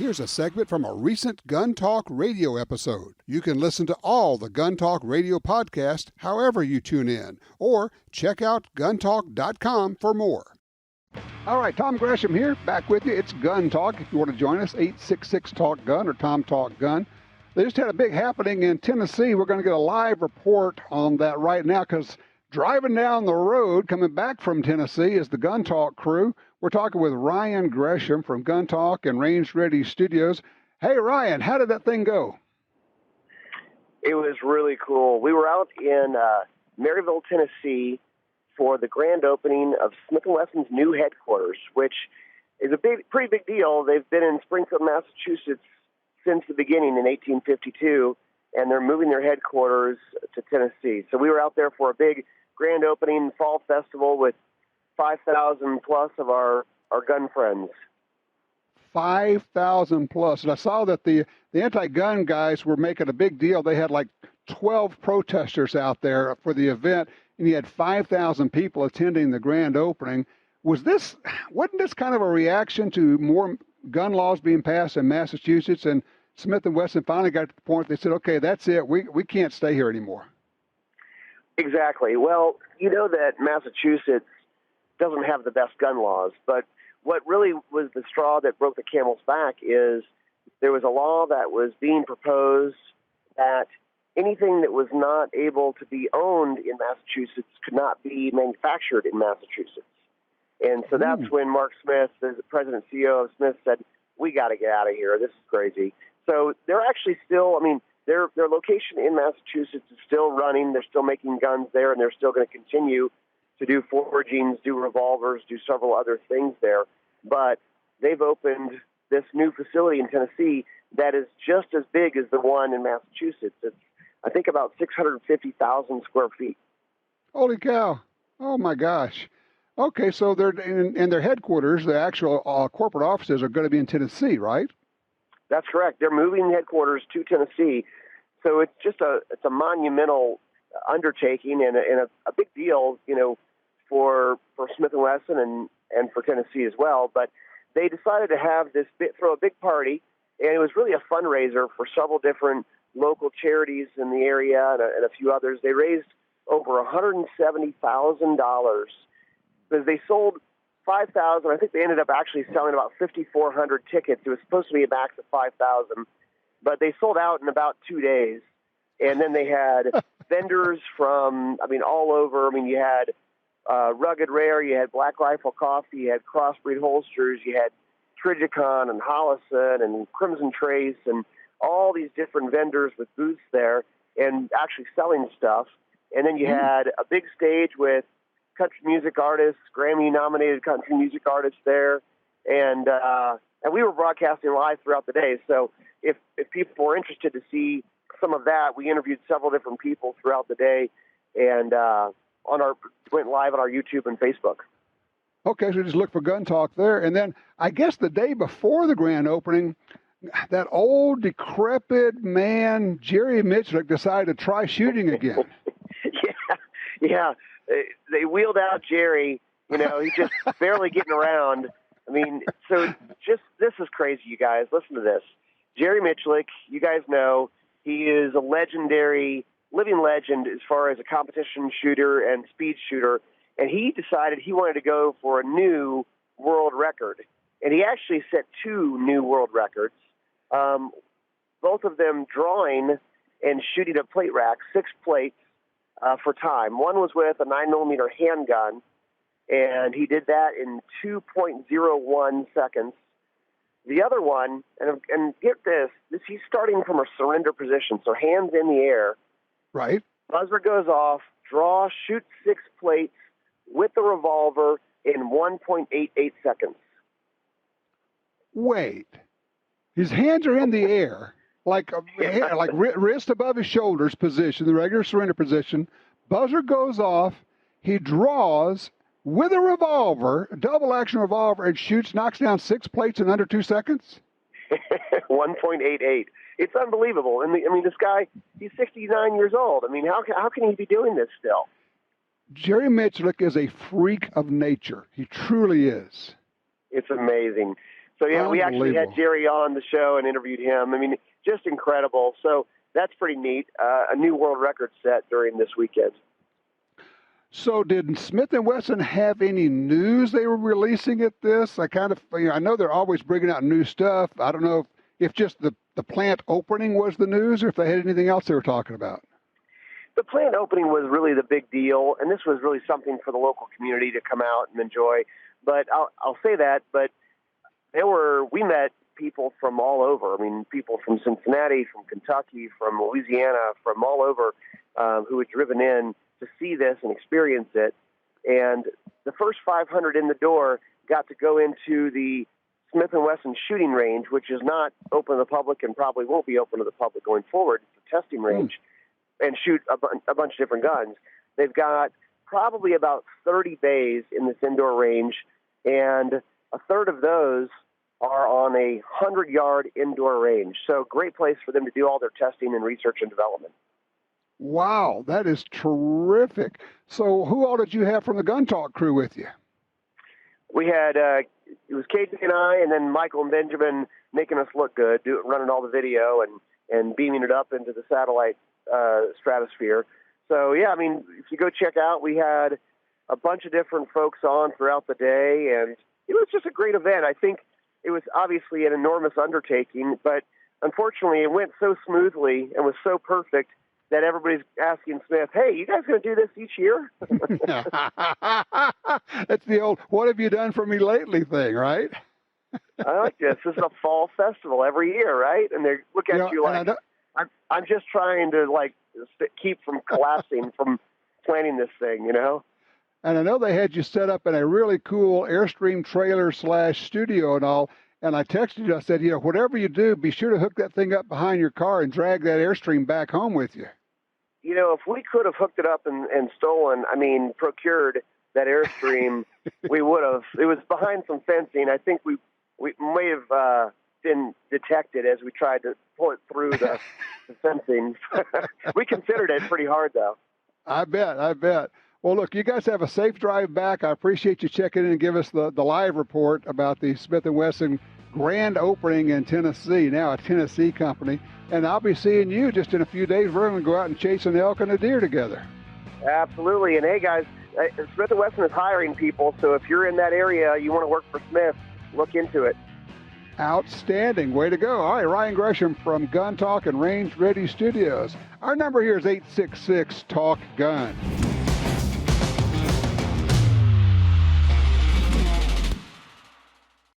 Here's a segment from a recent Gun Talk radio episode. You can listen to all the Gun Talk radio podcasts however you tune in, or check out guntalk.com for more. All right, Tom Gresham here, back with you. It's Gun Talk. If you want to join us, 866-TALK-GUN or Tom Talk Gun. They just had a big happening in Tennessee. We're going to get a live report on that right now because driving down the road, coming back from Tennessee, is the Gun Talk crew. We're talking with Ryan Gresham from Gun Talk and Range Ready Studios. Hey, Ryan, how did that thing go? It was really cool. We were out in Maryville, Tennessee, for the grand opening of Smith Wesson's new headquarters, which is a pretty big deal. They've been in Springfield, Massachusetts since the beginning in 1852, and they're moving their headquarters to Tennessee. So we were out there for a big grand opening fall festival with 5,000 plus of our gun friends. 5,000 plus. And I saw that the anti-gun guys were making a big deal. They had like 12 protesters out there for the event, and you had 5,000 people attending the grand opening. Wasn't this kind of a reaction to more gun laws being passed in Massachusetts? And Smith & Wesson finally got to the point they said, okay, that's it. We can't stay here anymore. Exactly. Well, you know that Massachusetts doesn't have the best gun laws, but what really was the straw that broke the camel's back is there was a law that was being proposed that anything that was not able to be owned in Massachusetts could not be manufactured in Massachusetts. And so that's when Mark Smith, the president and CEO of Smith, said, we got to get out of here. This is crazy. So they're actually still, their location in Massachusetts is still running. They're still making guns there, and they're still going to continue to do forgings, do revolvers, do several other things there. But they've opened this new facility in Tennessee that is just as big as the one in Massachusetts. It's, I think, about 650,000 square feet. Holy cow. Oh, my gosh. Okay, so they're in their headquarters, the actual corporate offices are going to be in Tennessee, right? That's correct. They're moving headquarters to Tennessee. So it's just a monumental undertaking and a big deal, for Smith & Wesson and for Tennessee as well. But they decided to throw a big party, and it was really a fundraiser for several different local charities in the area and a few others. They raised over $170,000 because they sold 5,000. I think they ended up actually selling about 5,400 tickets. It was supposed to be a max of 5,000, but they sold out in about 2 days. And then they had vendors from, all over. You had Rugged Rare, you had Black Rifle Coffee, you had Crossbreed Holsters, you had Trijicon and Hollison and Crimson Trace and all these different vendors with booths there and actually selling stuff. And then you had a big stage with country music artists, Grammy-nominated country music artists there. And we were broadcasting live throughout the day. So if people were interested to see some of that, we interviewed several different people throughout the day and went live on our YouTube and Facebook. Okay, so just look for Gun Talk there. And then I guess the day before the grand opening, that old decrepit man, Jerry Miculek, decided to try shooting again. Yeah. They wheeled out Jerry. He's just barely getting around. So this is crazy, you guys. Listen to this. Jerry Miculek, you guys know, he is a legendary, living legend as far as a competition shooter and speed shooter. And he decided he wanted to go for a new world record. And he actually set 2 new world records, both of them drawing and shooting a plate rack, 6 plates for time. One was with a 9mm handgun, and he did that in 2.01 seconds. The other one, and get this, he's starting from a surrender position, so hands in the air. Right. Buzzer goes off, draw, shoot 6 plates with the revolver in 1.88 seconds. Wait. His hands are in the air, like wrist above his shoulders position, the regular surrender position. Buzzer goes off. He draws with a revolver, a double-action revolver, and knocks down 6 plates in under 2 seconds? 1.88. It's unbelievable. This guy, he's 69 years old. How can he be doing this still? Jerry Miculek is a freak of nature. He truly is. It's amazing. So, yeah, we actually had Jerry on the show and interviewed him. I mean, just incredible. So that's pretty neat. A new world record set during this weekend. So did Smith & Wesson have any news they were releasing at this? I know they're always bringing out new stuff. I don't know if just the plant opening was the news or if they had anything else they were talking about. The plant opening was really the big deal, and this was really something for the local community to come out and enjoy. But I'll say that, but we met people from all over. I mean, people from Cincinnati, from Kentucky, from Louisiana, from all over who had driven in to see this and experience it. And the first 500 in the door got to go into the Smith & Wesson shooting range, which is not open to the public and probably won't be open to the public going forward. It's a testing range, and shoot a bunch of different guns. They've got probably about 30 bays in this indoor range, and a third of those are on a 100-yard indoor range. So great place for them to do all their testing and research and development. Wow, that is terrific. So who all did you have from the Gun Talk crew with you? We had, it was KJ and I, and then Michael and Benjamin making us look good, running all the video and beaming it up into the satellite stratosphere. So, yeah, I mean, if you go check out, we had a bunch of different folks on throughout the day, and it was just a great event. I think it was obviously an enormous undertaking, but unfortunately it went so smoothly and was so perfect that everybody's asking Smith, hey, you guys going to do this each year? That's the old, what have you done for me lately thing, right? I like this. This is a fall festival every year, right? And they look at you like, I'm just trying to, like, keep from collapsing from planning this thing, you know? And I know they had you set up in a really cool Airstream trailer / studio and all. And I texted you, I said, whatever you do, be sure to hook that thing up behind your car and drag that Airstream back home with you. If we could have hooked it up and procured that Airstream, we would have. It was behind some fencing. I think we may have been detected as we tried to pull it through the fencing. We considered it pretty hard, though. I bet. Well, look, you guys have a safe drive back. I appreciate you checking in and give us the live report about the Smith & Wesson grand opening in Tennessee, now a Tennessee company. And I'll be seeing you just in a few days. We're going to go out and chase an elk and a deer together. Absolutely. And, hey, guys, Smith & Wesson is hiring people, so if you're in that area, you want to work for Smith, look into it. Outstanding. Way to go. All right, Ryan Gresham from Gun Talk and Range Ready Studios. Our number here is 866-TALK-GUN.